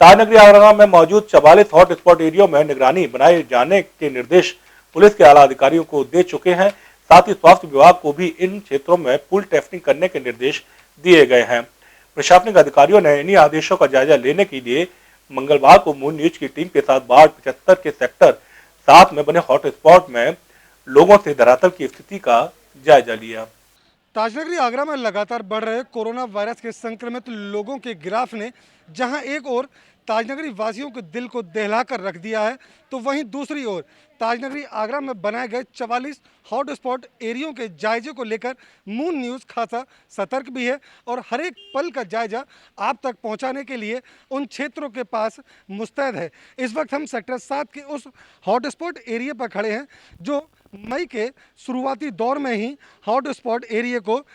ताजनगरी आगरा में मौजूद 44 hot spot एरियो में निगरानी बनाए जाने के निर्देश पुलिस के आला अधिकारियों को दे चुके हैं। साथ ही स्वास्थ्य विभाग को भी इन क्षेत्रों में पूल टेस्टिंग करने के निर्देश दिए गए हैं। प्रशासनिक अधिकारियों ने इन्हीं आदेशों का जायजा लेने के लिए मंगलवार को मून न्यूज की टीम के साथ वार्ड 75 के सेक्टर 7 में बने हॉट स्पॉट में लोगों से धरातल की स्थिति का जायजा लिया। ताजनगरी आगरा में लगातार बढ़ रहे कोरोना वायरस के संक्रमित लोगों के ग्राफ ने जहां एक ओर ताजनगरी वासियों के दिल को दहला कर रख दिया है, तो वहीं दूसरी ओर ताजनगरी आगरा में बनाए गए 44 हॉट स्पॉट एरियो के जायजे को लेकर मून न्यूज़ खासा सतर्क भी है और हर एक पल का जायजा आप तक पहुंचाने के लिए उन क्षेत्रों के पास मुस्तैद है। इस वक्त हम सेक्टर 7 के उस हॉट स्पॉट एरिया पर खड़े हैं जो मई के शुरुआती दौर में ही हॉट स्पॉट एरिया को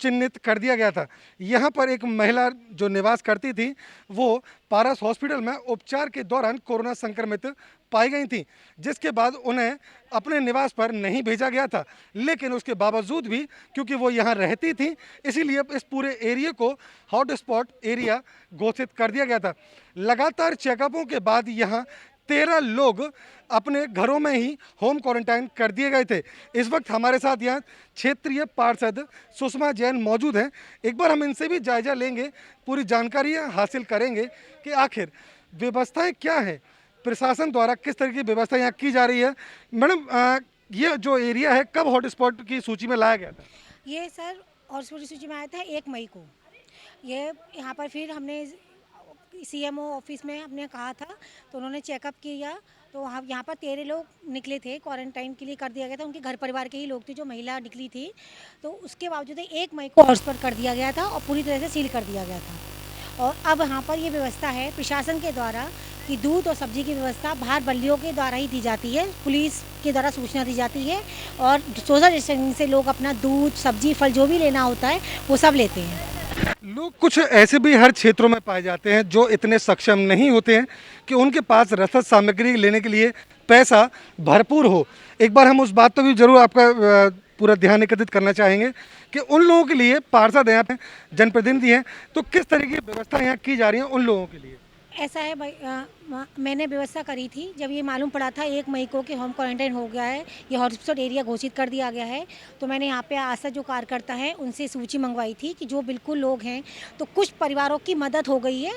चिन्हित कर दिया गया था। यहाँ पर एक महिला जो निवास करती थी वो पारस हॉस्पिटल में उपचार के दौरान कोरोना संक्रमित पाई गई थी, जिसके बाद उन्हें अपने निवास पर नहीं भेजा गया था। लेकिन उसके बावजूद भी क्योंकि वो यहाँ रहती थी, इसीलिए इस पूरे एरिया को हॉट स्पॉट एरिया घोषित कर दिया गया था। लगातार चेकअपों के बाद यहाँ 13 लोग अपने घरों में ही होम क्वारंटाइन कर दिए गए थे। इस वक्त हमारे साथ यहाँ क्षेत्रीय पार्षद सुषमा जैन मौजूद हैं। एक बार हम इनसे भी जायजा लेंगे, पूरी जानकारी हासिल करेंगे कि आखिर व्यवस्थाएं क्या हैं, प्रशासन द्वारा किस तरह की व्यवस्था यहाँ की जा रही है। मैडम, ये जो एरिया है कब हॉटस्पॉट की सूची में लाया गया था? ये सर हॉटस्पॉट की सूची में आया था 1 मई को। ये यहाँ पर फिर हमने सीएमओ ऑफिस में हमने कहा था तो उन्होंने चेकअप किया, तो वहाँ यहाँ पर 13 लोग निकले थे, क्वारंटाइन के लिए कर दिया गया था। उनके घर परिवार के ही लोग थे, जो महिला निकली थी। तो उसके बावजूद 1 मई को हॉटस्पॉट कर दिया गया था और पूरी तरह से सील कर दिया गया था। और अब यहाँ पर ये व्यवस्था है प्रशासन के द्वारा कि दूध और सब्जी की व्यवस्था बाहर बल्लियों के द्वारा ही दी जाती है, पुलिस के द्वारा सूचना दी जाती है और सोशल डिस्टेंसिंग से लोग अपना दूध, सब्जी, फल जो भी लेना होता है वो सब लेते हैं। लोग कुछ ऐसे भी हर क्षेत्रों में पाए जाते हैं जो इतने सक्षम नहीं होते हैं कि उनके पास रसद सामग्री लेने के लिए पैसा भरपूर हो। एक बार हम उस बात पर भी जरूर आपका पूरा ध्यान एकत्रित करना चाहेंगे कि उन लोगों के लिए पार्षद यहाँ पे जनप्रतिनिधि हैं, तो किस तरह की व्यवस्था यहाँ की जा रही है उन लोगों के लिए? ऐसा है भाई, मैंने व्यवस्था करी थी जब ये मालूम पड़ा था 1 मई को कि होम क्वारंटाइन हो गया है, ये हॉटस्पॉट एरिया घोषित कर दिया गया है, तो मैंने यहाँ पे आशा जो कार्यकर्ता है उनसे सूची मंगवाई थी कि जो बिल्कुल लोग हैं, तो कुछ परिवारों की मदद हो गई है,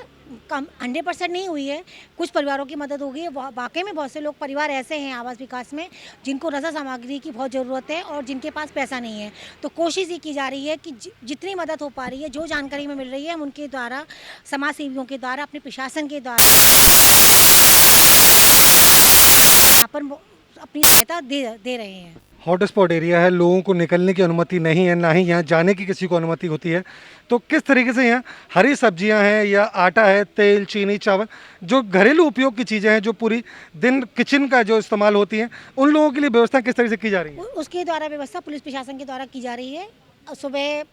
कम 100% नहीं हुई है, कुछ परिवारों की मदद हो गई है। वाकई में बहुत से लोग परिवार ऐसे हैं आवास विकास में जिनको रसद सामग्री की बहुत ज़रूरत है और जिनके पास पैसा नहीं है। तो कोशिश ये की जा रही है कि जितनी मदद हो पा रही है, जो जानकारी में मिल रही है, हम उनके द्वारा, समाज सेवियों के द्वारा, अपने प्रशासन के द्वारा यहाँ पर अपनी सहायता दे रहे हैं। हॉटस्पॉट एरिया है, लोगों को निकलने की अनुमति नहीं है, ना ही यहाँ जाने की किसी को अनुमति होती है। तो किस तरीके से यहाँ हरी सब्जियाँ हैं या आटा है, तेल, चीनी, चावल, जो घरेलू उपयोग की चीज़ें हैं, जो पूरी दिन किचन का जो इस्तेमाल होती हैं, उन लोगों के लिए व्यवस्था किस तरह से की जा रही है? उसके द्वारा व्यवस्था पुलिस प्रशासन के द्वारा की जा रही है। सुबह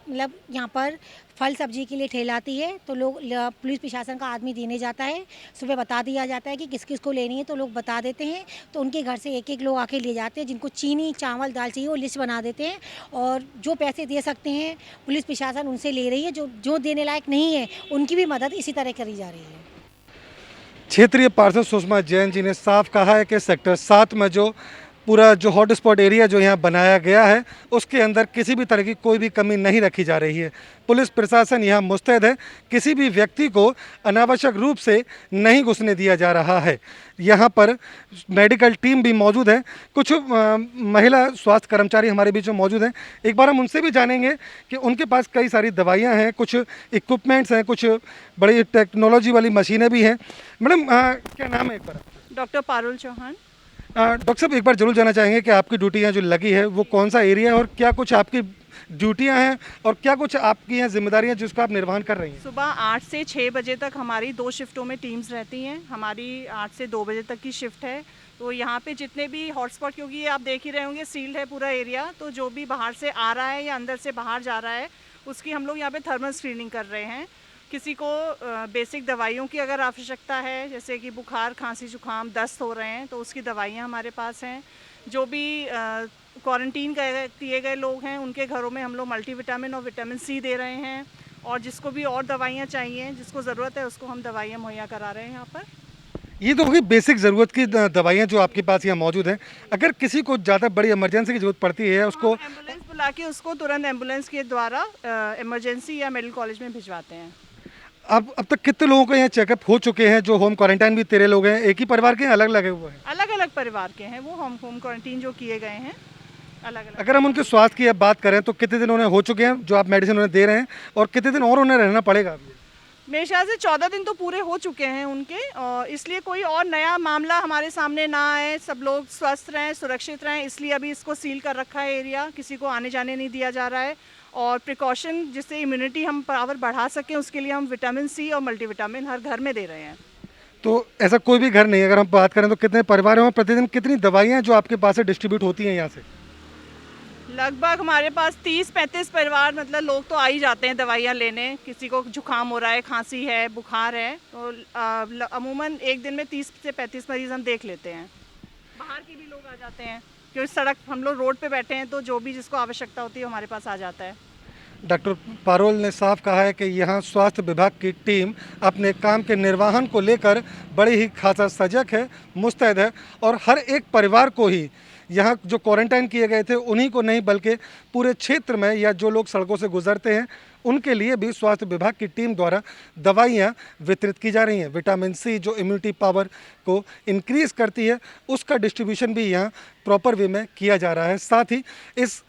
मतलब यहाँ पर फल सब्जी के लिए ठेला आती है, तो लोग, पुलिस प्रशासन का आदमी देने जाता है, सुबह बता दिया जाता है कि किस किस को लेनी है, तो लोग बता देते हैं, तो उनके घर से एक एक लोग आके ले जाते हैं। जिनको चीनी, चावल, दाल चाहिए वो लिस्ट बना देते हैं और जो पैसे दे सकते हैं पुलिस प्रशासन उनसे ले रही है। जो देने लायक नहीं है उनकी भी मदद इसी तरह करी जा रही है। क्षेत्रीय पार्षद सुषमा जैन जी ने साफ कहा है कि सेक्टर 7 में जो पूरा जो हॉटस्पॉट एरिया जो यहाँ बनाया गया है उसके अंदर किसी भी तरह की कोई भी कमी नहीं रखी जा रही है। पुलिस प्रशासन यहाँ मुस्तैद है, किसी भी व्यक्ति को अनावश्यक रूप से नहीं घुसने दिया जा रहा है। यहाँ पर मेडिकल टीम भी मौजूद है, कुछ महिला स्वास्थ्य कर्मचारी हमारे बीच में मौजूद हैं। एक बार हम उनसे भी जानेंगे कि उनके पास कई सारी दवाइयाँ हैं, कुछ इक्विपमेंट्स हैं, कुछ बड़ी टेक्नोलॉजी वाली मशीनें भी हैं। मैडम, क्या नाम है एक बार? डॉक्टर पारुल चौहान। डॉक्टर साहब, एक बार जरूर जानना चाहेंगे कि आपकी ड्यूटी यहाँ जो लगी है वो कौन सा एरिया है और क्या कुछ आपकी ड्यूटियाँ हैं और क्या कुछ आपकी यहाँ जिम्मेदारियाँ जिसको आप निर्वहन कर रही हैं? सुबह 8 से 6 बजे तक हमारी 2 शिफ्टों में टीम्स रहती हैं। हमारी 8 से 2 बजे तक की शिफ्ट है। तो यहाँ पे जितने भी हॉटस्पॉट, क्योंकि ये आप देख ही रहे होंगे सील्ड है पूरा एरिया, तो जो भी बाहर से आ रहा है या अंदर से बाहर जा रहा है उसकी हम लोग यहाँ पे थर्मल स्क्रीनिंग कर रहे हैं। किसी को बेसिक दवाइयों की अगर आवश्यकता है, जैसे कि बुखार, खांसी, जुकाम, दस्त हो रहे हैं, तो उसकी दवाइयाँ हमारे पास हैं। जो भी क्वारंटीन किए गए लोग हैं उनके घरों में हम लोग मल्टीविटामिन और विटामिन सी दे रहे हैं। और जिसको भी और दवाइयाँ चाहिए, जिसको ज़रूरत है उसको हम दवाइयाँ मुहैया करा रहे हैं यहाँ पर। ये तो होगी बेसिक ज़रूरत की दवाइयाँ जो आपके पास यहाँ मौजूद हैं। अगर किसी को ज़्यादा बड़ी इमरजेंसी की ज़रूरत पड़ती है उसको हम एम्बुलेंस बुला के उसको तुरंत एम्बुलेंस के द्वारा इमरजेंसी या मेडिकल कॉलेज में भिजवाते हैं। अब तक कितने लोगों का यहाँ चेकअप हो चुके हैं? जो होम क्वारंटाइन भी 13 लोग हैं, एक ही परिवार के हैं, अलग लगे हुए हैं? अलग अलग परिवार के हैं वो, होम क्वारंटीन जो किए गए हैं अलग अलग। अगर हम उनके स्वास्थ्य की अब बात करें तो कितने दिन उन्हें हो चुके हैं जो आप मेडिसिन उन्हें दे रहे हैं, और कितने दिन और उन्हें रहना पड़ेगा अभी? मेरे ख्याल से 14 दिन तो पूरे हो चुके हैं उनके, और इसलिए कोई और नया मामला हमारे सामने ना आए, सब लोग स्वस्थ रहें, सुरक्षित रहें, इसलिए अभी इसको सील कर रखा है एरिया, किसी को आने जाने नहीं दिया जा रहा है। और प्रिकॉशन जिससे इम्यूनिटी हम पावर बढ़ा सकें उसके लिए हम विटामिन सी और मल्टीविटामिन हर घर में दे रहे हैं। तो ऐसा कोई भी घर नहीं है, अगर हम बात करें तो कितने परिवार हैं और प्रतिदिन कितनी दवाइयाँ जो आपके पास से डिस्ट्रीब्यूट होती हैं यहाँ से? लगभग हमारे पास 30-35 परिवार, मतलब लोग तो आ ही जाते हैं दवाइयाँ लेने। किसी को जुकाम हो रहा है, खांसी है, बुखार है, तो अमूमन एक दिन में 30 से 35 मरीज़ हम देख लेते हैं। बाहर के भी लोग आ जाते हैं क्योंकि सड़क हम लोग रोड पे बैठे हैं, तो जो भी जिसको आवश्यकता होती है हमारे पास आ जाता है। डॉक्टर पारोल ने साफ कहा है कि यहाँ स्वास्थ्य विभाग की टीम अपने काम के निर्वहन को लेकर बड़ी ही खासा सजग है, मुस्तैद है, और हर एक परिवार को ही यहाँ जो क्वारंटाइन किए गए थे उन्हीं को नहीं बल्कि पूरे क्षेत्र में या जो लोग सड़कों से गुजरते हैं उनके लिए भी स्वास्थ्य विभाग की टीम द्वारा दवाइयाँ वितरित की जा रही हैं। विटामिन सी जो इम्यूनिटी पावर को इंक्रीज़ करती है उसका डिस्ट्रीब्यूशन भी यहाँ प्रॉपर वे में किया जा रहा है। साथ ही इस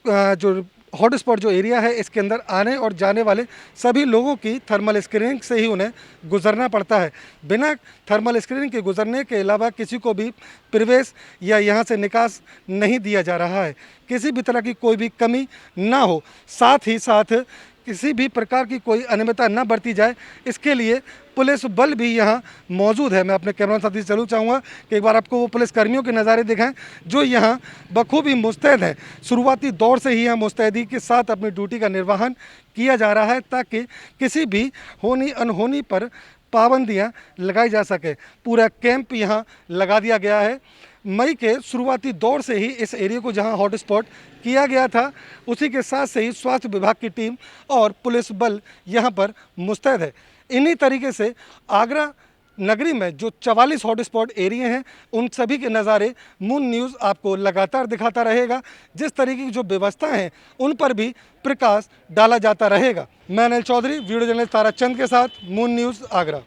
जो हॉटस्पॉट जो एरिया है इसके अंदर आने और जाने वाले सभी लोगों की थर्मल स्क्रीनिंग से ही उन्हें गुजरना पड़ता है। बिना थर्मल स्क्रीनिंग के गुजरने के अलावा किसी को भी प्रवेश या यहाँ से निकास नहीं दिया जा रहा है। किसी भी तरह की कोई भी कमी ना हो, साथ ही साथ किसी भी प्रकार की कोई अनियमितता न बरती जाए, इसके लिए पुलिस बल भी यहाँ मौजूद है। मैं अपने कैमरा साथी से जरूर चाहूँगा कि एक बार आपको वो पुलिस कर्मियों के नज़ारे दिखाएं जो यहाँ बखूबी मुस्तैद हैं। शुरुआती दौर से ही यहाँ मुस्तैदी के साथ अपनी ड्यूटी का निर्वहन किया जा रहा है ताकि किसी भी होनी अनहोनी पर पाबंदियाँ लगाई जा सके। पूरा कैंप यहाँ लगा दिया गया है। मई के शुरुआती दौर से ही इस एरिया को जहां हॉटस्पॉट किया गया था उसी के साथ से ही स्वास्थ्य विभाग की टीम और पुलिस बल यहां पर मुस्तैद है। इन्हीं तरीके से आगरा नगरी में जो 44 हॉटस्पॉट एरिया हैं उन सभी के नज़ारे मून न्यूज़ आपको लगातार दिखाता रहेगा। जिस तरीके की जो व्यवस्था हैं उन पर भी प्रकाश डाला जाता रहेगा। मैं अनिल चौधरी, वीडियो जर्नलिस्ट तारा चंद के साथ, मून न्यूज़ आगरा।